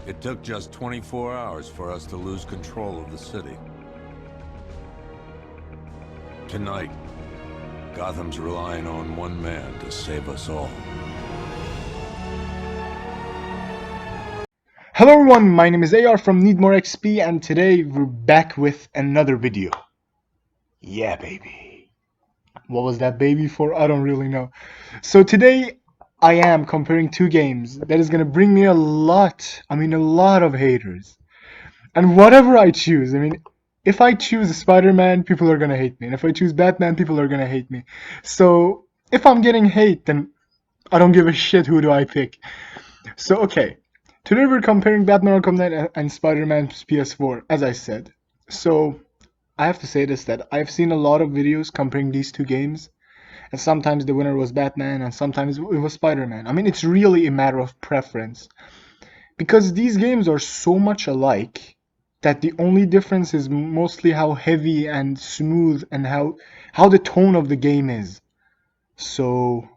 It took just 24 hours for us to lose control of the city. Tonight, Gotham's relying on one man to save us all. Hello everyone, my name is AR from Need More XP, and today we're back with another video. Yeah, baby. What was that baby for? I don't really know. So today I am comparing two games that is gonna bring me a lot of haters. And whatever I choose, if I choose Spider-Man, people are gonna hate me. And if I choose Batman, people are gonna hate me. So if I'm getting hate, then I don't give a shit who do I pick. So okay. Today we're comparing Batman Arkham Knight and Spider-Man PS4, as I said. So I have to say this, that I've seen a lot of videos comparing these two games, and sometimes the winner was Batman and sometimes it was Spider-Man. It's really a matter of preference, because these games are so much alike that the only difference is mostly how heavy and smooth and how the tone of the game is. So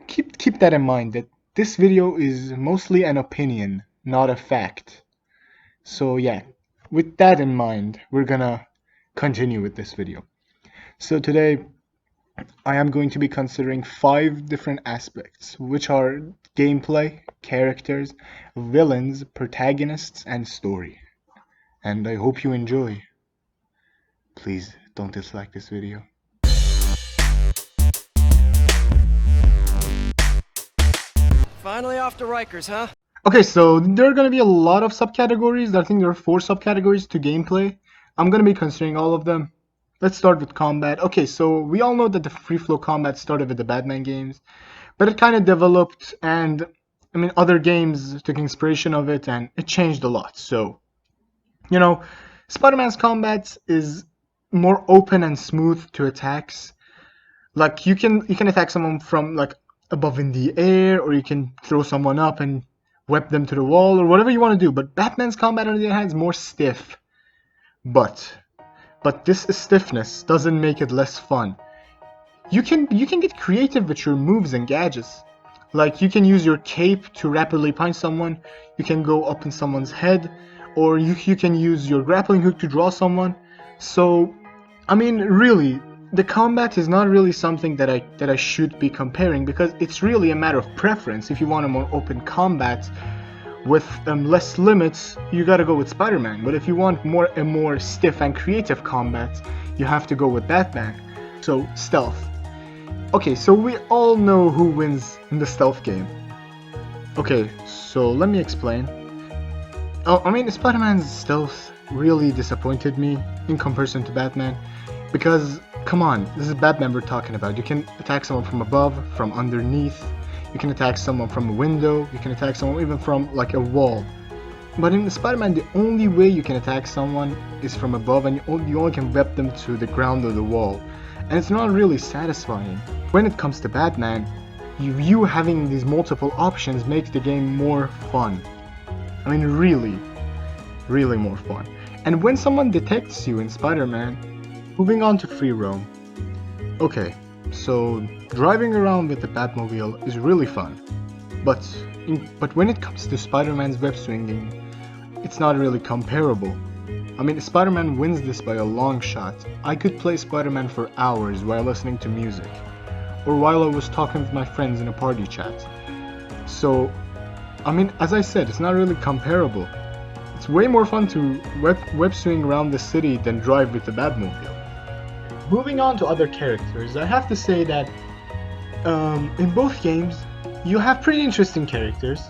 keep that in mind, that this video is mostly an opinion, not a fact. So yeah, with that in mind, we're gonna continue with this video. So today, I am going to be considering 5 different aspects, which are gameplay, characters, villains, protagonists, and story. And I hope you enjoy. Please don't dislike this video. Finally off to Rikers, huh? Okay, so there are going to be a lot of subcategories. I think there are 4 subcategories to gameplay. I'm going to be considering all of them. Let's start with combat. Okay, so we all know that the free flow combat started with the Batman games, but it kind of developed, and other games took inspiration of it, and it changed a lot. So, Spider-Man's combat is more open and smooth to attacks. Like you can attack someone from like above in the air, or you can throw someone up and whip them to the wall, or whatever you want to do. But Batman's combat, on the other hand, is more stiff. But this stiffness doesn't make it less fun. You can get creative with your moves and gadgets. Like you can use your cape to rapidly punch someone. You can go up in someone's head, or you can use your grappling hook to draw someone. So, really, the combat is not really something that I should be comparing, because it's really a matter of preference. If you want a more open combat with less limits, you gotta go with Spider-Man. But if you want a more stiff and creative combat, you have to go with Batman. So, stealth. Okay, so we all know who wins in the stealth game. Okay, so let me explain. Spider-Man's stealth really disappointed me in comparison to Batman, because, come on, this is Batman we're talking about. You can attack someone from above, from underneath, you can attack someone from a window, you can attack someone even from like a wall. But in Spider-Man, the only way you can attack someone is from above, and you only can whip them to the ground or the wall. And it's not really satisfying. When it comes to Batman, you having these multiple options makes the game more fun. Really, really more fun. And when someone detects you in Spider-Man, moving on to free roam. Okay, so driving around with the Batmobile is really fun, but when it comes to Spider-Man's web swinging, it's not really comparable. Spider-Man wins this by a long shot. I could play Spider-Man for hours while listening to music, or while I was talking with my friends in a party chat. So, as I said, it's not really comparable. It's way more fun to web swing around the city than drive with the Batmobile. Moving on to other characters, I have to say that in both games, you have pretty interesting characters.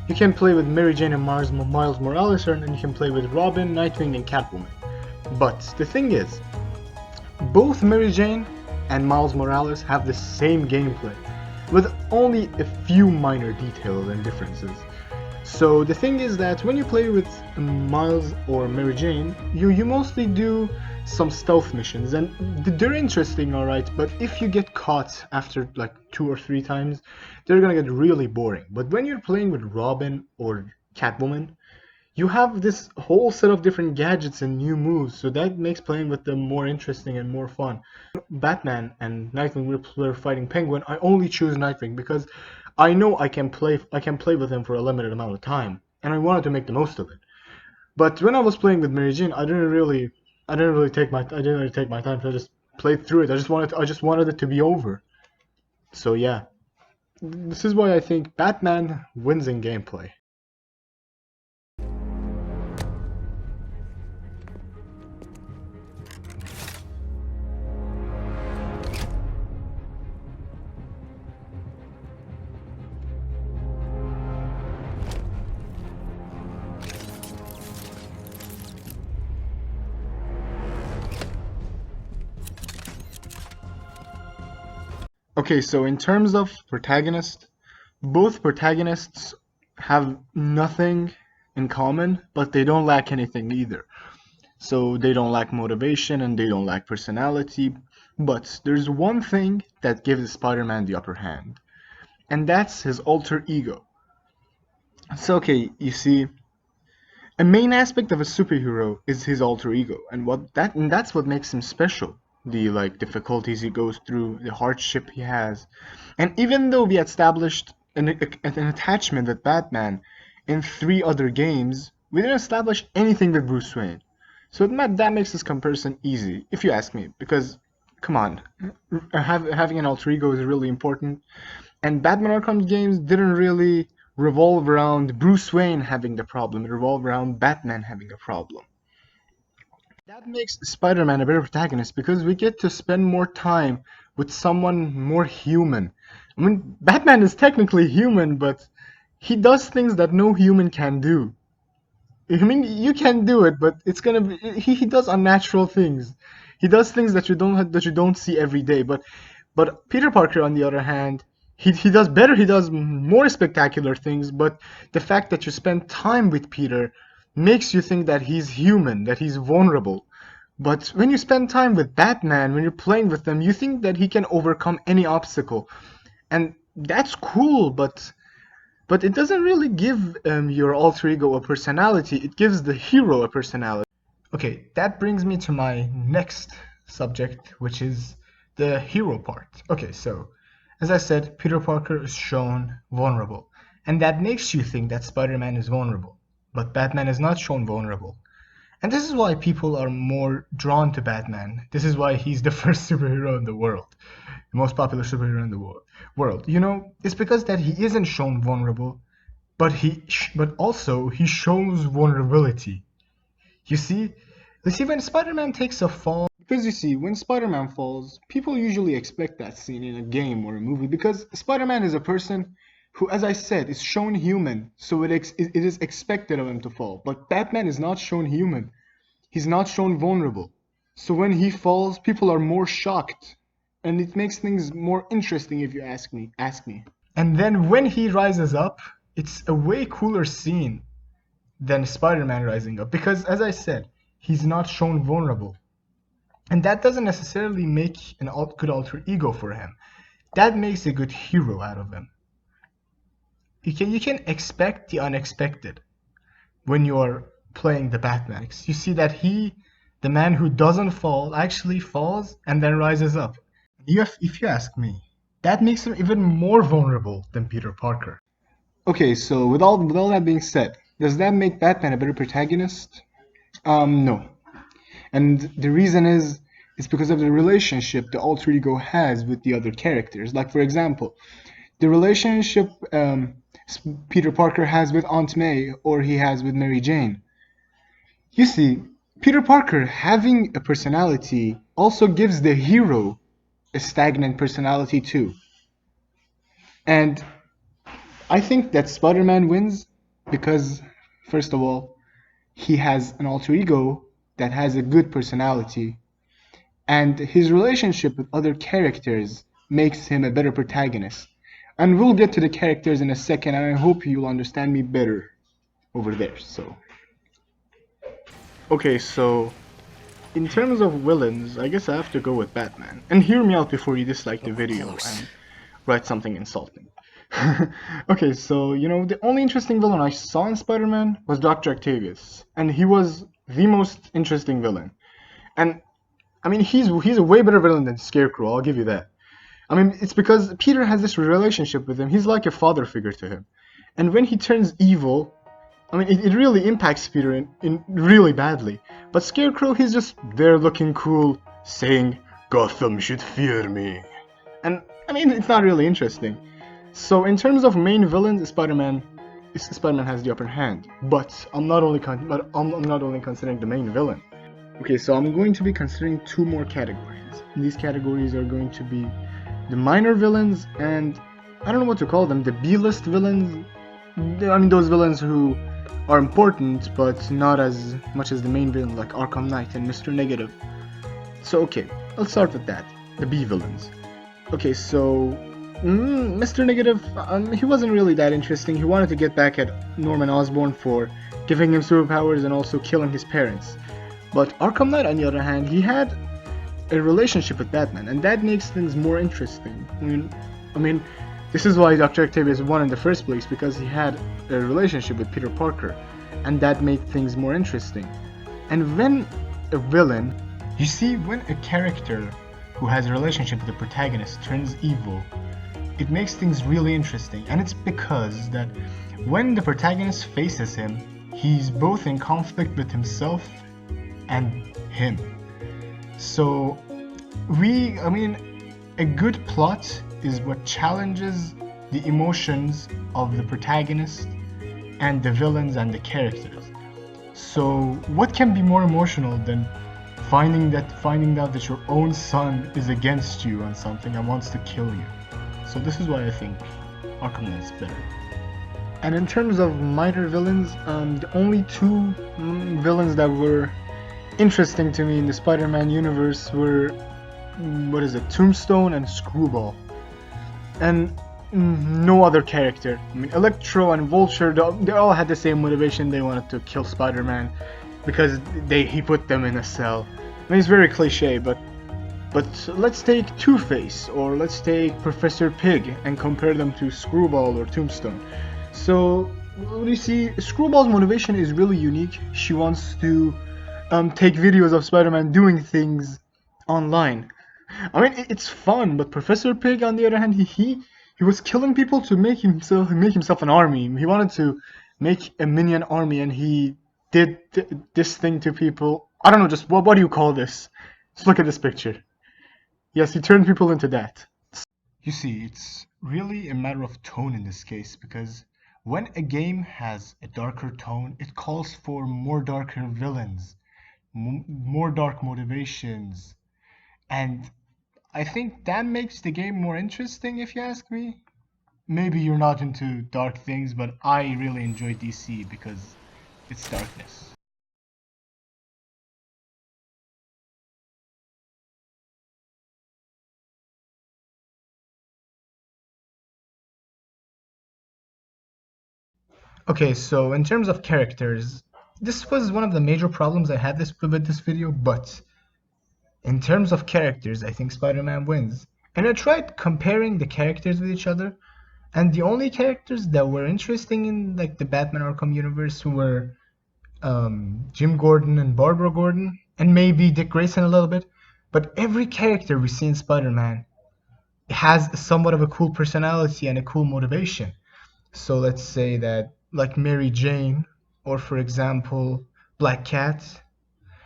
You can play with Mary Jane and Miles Morales, and you can play with Robin, Nightwing, and Catwoman. But the thing is, both Mary Jane and Miles Morales have the same gameplay, with only a few minor details and differences. So the thing is that when you play with Miles or Mary Jane, you mostly do some stealth missions, and they're interesting, alright, but if you get caught after like 2 or 3 times, they're gonna get really boring. But when you're playing with Robin or Catwoman, you have this whole set of different gadgets and new moves, so that makes playing with them more interesting and more fun. Batman and Nightwing were fighting Penguin. I only choose Nightwing because I know I can play with him for a limited amount of time. and I wanted to make the most of it. But when I was playing with Mary Jane, I didn't really take my time. I just played through it. I just wanted it to be over. So yeah, this is why I think Batman wins in gameplay. Okay, so in terms of protagonist, both protagonists have nothing in common, but they don't lack anything either. So they don't lack motivation and they don't lack personality, but there's one thing that gives Spider-Man the upper hand, and that's his alter ego. So okay, you see, a main aspect of a superhero is his alter ego, and that's what makes him special. The difficulties he goes through, the hardship he has. And even though we established an attachment with Batman in 3 other games, we didn't establish anything with Bruce Wayne. So that makes this comparison easy, if you ask me, because come on, having an alter ego is really important. And Batman Arkham games didn't really revolve around Bruce Wayne having the problem, it revolved around Batman having a problem. That makes Spider-Man a better protagonist because we get to spend more time with someone more human. I mean, Batman is technically human, but he does things that no human can do. I mean, you can do it, but it's gonna be he does unnatural things. He does things that you don't see every day. But Peter Parker, on the other hand, he does better. He does more spectacular things. But the fact that you spend time with Peter makes you think that he's human, that he's vulnerable. But when you spend time with Batman, when you're playing with them, you think that he can overcome any obstacle, and that's cool. But it doesn't really give your alter ego a personality. It gives the hero a personality. Okay, that brings me to my next subject, which is the hero part. Okay, so as I said, Peter Parker is shown vulnerable, and that makes you think that Spider-Man is vulnerable. But Batman is not shown vulnerable. And this is why people are more drawn to Batman. This is why he's the first superhero in the world, the most popular superhero in the world. You know, it's because that he isn't shown vulnerable, but but also he shows vulnerability. You see, when Spider-Man takes a fall, because you see, when Spider-Man falls, people usually expect that scene in a game or a movie because Spider-Man is a person who, as I said, is shown human, so it is expected of him to fall. But Batman is not shown human. He's not shown vulnerable. So when he falls, people are more shocked, and it makes things more interesting if you ask me. And then when he rises up, it's a way cooler scene than Spider-Man rising up because, as I said, he's not shown vulnerable. And that doesn't necessarily make a good alter ego for him. That makes a good hero out of him. You can expect the unexpected when you're playing the Batman. You see that the man who doesn't fall, actually falls and then rises up. If you ask me, that makes him even more vulnerable than Peter Parker. Okay, so with all that being said, does that make Batman a better protagonist? No. And the reason is because of the relationship the alter ego has with the other characters. Like, for example, the relationship Peter Parker has with Aunt May or he has with Mary Jane. You see, Peter Parker having a personality also gives the hero a stagnant personality too. And I think that Spider-Man wins because, first of all, he has an alter ego that has a good personality, and his relationship with other characters makes him a better protagonist. And we'll get to the characters in a second, and I hope you'll understand me better over there. Okay, so in terms of villains, I guess I have to go with Batman. And hear me out before you dislike the video and write something insulting. Okay, so, the only interesting villain I saw in Spider-Man was Dr. Octavius. And he was the most interesting villain. And, I mean, he's a way better villain than Scarecrow, I'll give you that. I mean, it's because Peter has this relationship with him. He's like a father figure to him. And when he turns evil, I mean, it really impacts Peter in really badly. But Scarecrow, he's just there looking cool, saying, Gotham should fear me. And, I mean, it's not really interesting. So, in terms of main villains, Spider-Man has the upper hand. But I'm not only considering the main villain. Okay, so I'm going to be considering two more categories. These categories are going to be the minor villains and I don't know what to call them, the B-list villains. I mean, those villains who are important, but not as much as the main villain, like Arkham Knight and Mr. Negative. So, okay, let's start with that, the B villains. Okay, so Mr. Negative, he wasn't really that interesting. He wanted to get back at Norman Osborn for giving him superpowers and also killing his parents. But Arkham Knight, on the other hand, he had a relationship with Batman, and that makes things more interesting. I mean, this is why Dr. Octavius won in the first place, because he had a relationship with Peter Parker, and that made things more interesting. And when a villain, you see, when a character who has a relationship with the protagonist turns evil, it makes things really interesting, and it's because that when the protagonist faces him, he's both in conflict with himself and him. So, a good plot is what challenges the emotions of the protagonist and the villains and the characters. So, what can be more emotional than finding out that your own son is against you on something and wants to kill you? So this is why I think Arkham Knight is better. And in terms of minor villains, the only two villains that were interesting to me in the Spider-Man universe were, Tombstone and Screwball. And no other character. I mean, Electro and Vulture, they all had the same motivation. They wanted to kill Spider-Man because he put them in a cell. I mean, it's very cliche, but let's take Two-Face or let's take Professor Pig and compare them to Screwball or Tombstone. So, you see, Screwball's motivation is really unique. She wants to take videos of Spider-Man doing things online. I mean, it's fun, but Professor Pig, on the other hand, he was killing people to make himself an army. He wanted to make a minion army, and he did this thing to people. I don't know, just what do you call this? Just look at this picture. Yes, he turned people into that. You see, it's really a matter of tone in this case, because when a game has a darker tone, it calls for more darker villains, more dark motivations, and I think that makes the game more interesting, if you ask me. Maybe you're not into dark things, but I really enjoy DC because it's darkness. Okay, so in terms of characters, this was one of the major problems I had with this video, but in terms of characters, I think Spider-Man wins. And I tried comparing the characters with each other, and the only characters that were interesting in like the Batman Arkham universe were Jim Gordon and Barbara Gordon, and maybe Dick Grayson a little bit. But every character we see in Spider-Man has somewhat of a cool personality and a cool motivation. So let's say that, like Mary Jane, or for example, Black Cat.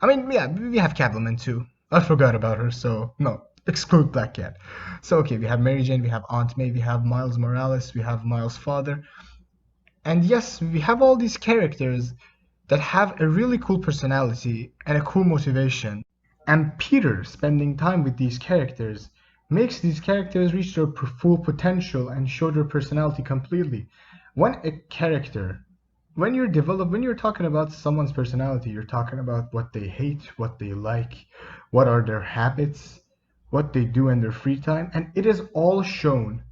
I mean, yeah, we have Catwoman too. I forgot about her, so no, exclude Black Cat. So okay, we have Mary Jane, we have Aunt May, we have Miles Morales, we have Miles' father. And yes, we have all these characters that have a really cool personality and a cool motivation. And Peter spending time with these characters makes these characters reach their full potential and show their personality completely. When you're talking about someone's personality, you're talking about what they hate, what they like, what are their habits, what they do in their free time, and it is all shown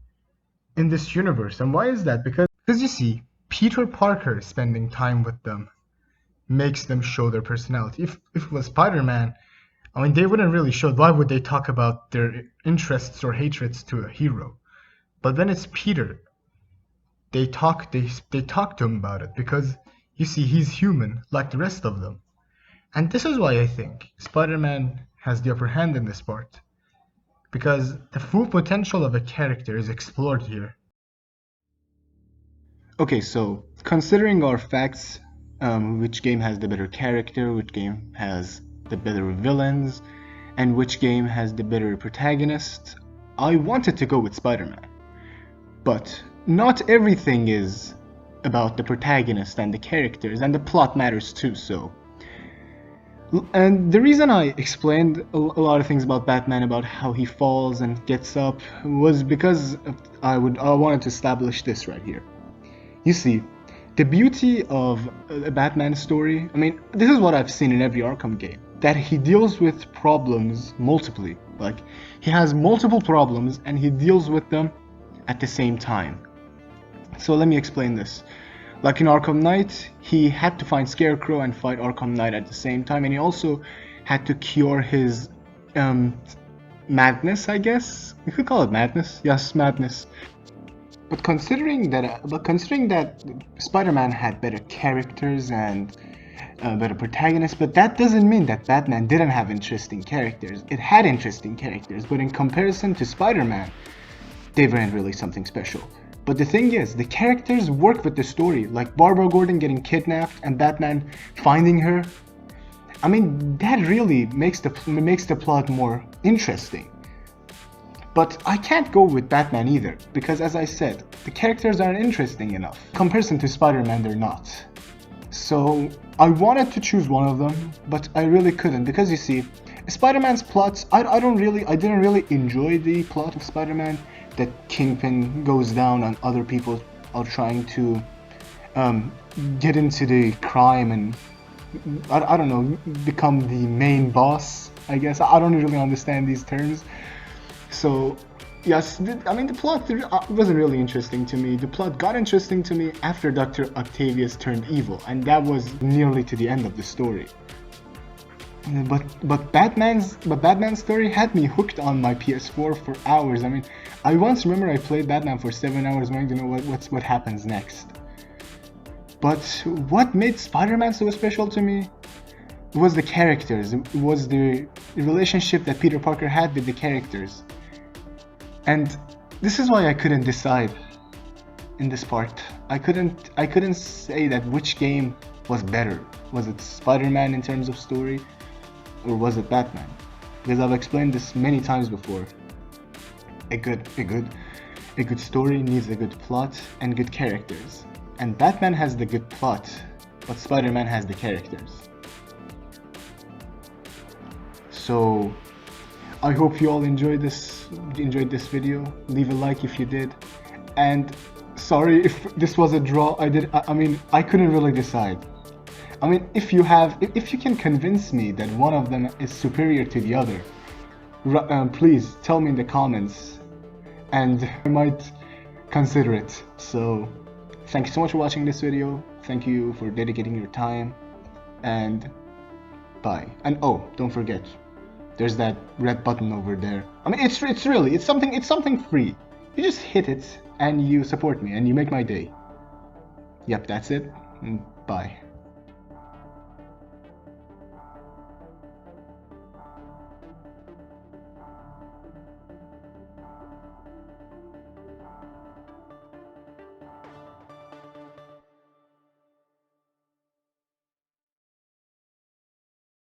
in this universe. And why is that? Because you see, Peter Parker spending time with them makes them show their personality. If it was Spider-Man, I mean, they wouldn't really show. Why would they talk about their interests or hatreds to a hero? But when it's Peter, they talk to him about it because you see, he's human like the rest of them. And this is why I think Spider-Man has the upper hand in this part, because the full potential of a character is explored here. Okay, so considering our facts, which game has the better character, which game has the better villains, and which game has the better protagonist, I wanted to go with Spider-Man. But not everything is about the protagonist and the characters, and the plot matters too, so. And the reason I explained a lot of things about Batman, about how he falls and gets up, was because I wanted to establish this right here. You see, the beauty of a Batman story, I mean, this is what I've seen in every Arkham game, that he deals with problems multiply. Like, he has multiple problems and he deals with them at the same time. So let me explain this. Like in Arkham Knight, he had to find Scarecrow and fight Arkham Knight at the same time, and he also had to cure his madness, I guess? You could call it madness. Yes, madness. But considering that Spider-Man had better characters and better protagonists, but that doesn't mean that Batman didn't have interesting characters. It had interesting characters, but in comparison to Spider-Man, they weren't really something special. But the thing is, the characters work with the story, like Barbara Gordon getting kidnapped and Batman finding her. I mean, that really makes the plot more interesting. But I can't go with Batman either, because as I said, the characters aren't interesting enough. In comparison to Spider-Man, they're not. So I wanted to choose one of them, but I really couldn't, because you see, Spider-Man's plots, I didn't really enjoy the plot of Spider-Man, that Kingpin goes down and other people are trying to get into the crime and I don't know, become the main boss, I guess. I don't really understand these terms. So yes, I mean, the plot wasn't really interesting to me. The plot got interesting to me after Dr. Octavius turned evil, and that was nearly to the end of the story. But Batman's story had me hooked on my PS4 for hours. I mean, I once remember I played Batman for 7 hours wanting to know what happens next. But what made Spider-Man so special to me was the characters. It was the relationship that Peter Parker had with the characters. And this is why I couldn't decide in this part. I couldn't say that which game was better. Was it Spider-Man in terms of story, or was it Batman? Because I've explained this many times before. A good story needs a good plot and good characters. And Batman has the good plot, but Spider-Man has the characters. So I hope you all enjoyed this video. Leave a like if you did. And sorry if this was a draw. I mean, I couldn't really decide. I mean, if you can convince me that one of them is superior to the other, please tell me in the comments, and I might consider it. So, thank you so much for watching this video. Thank you for dedicating your time, and bye. And oh, don't forget, there's that red button over there. I mean, it's something free. You just hit it, and you support me, and you make my day. Yep, that's it. Bye.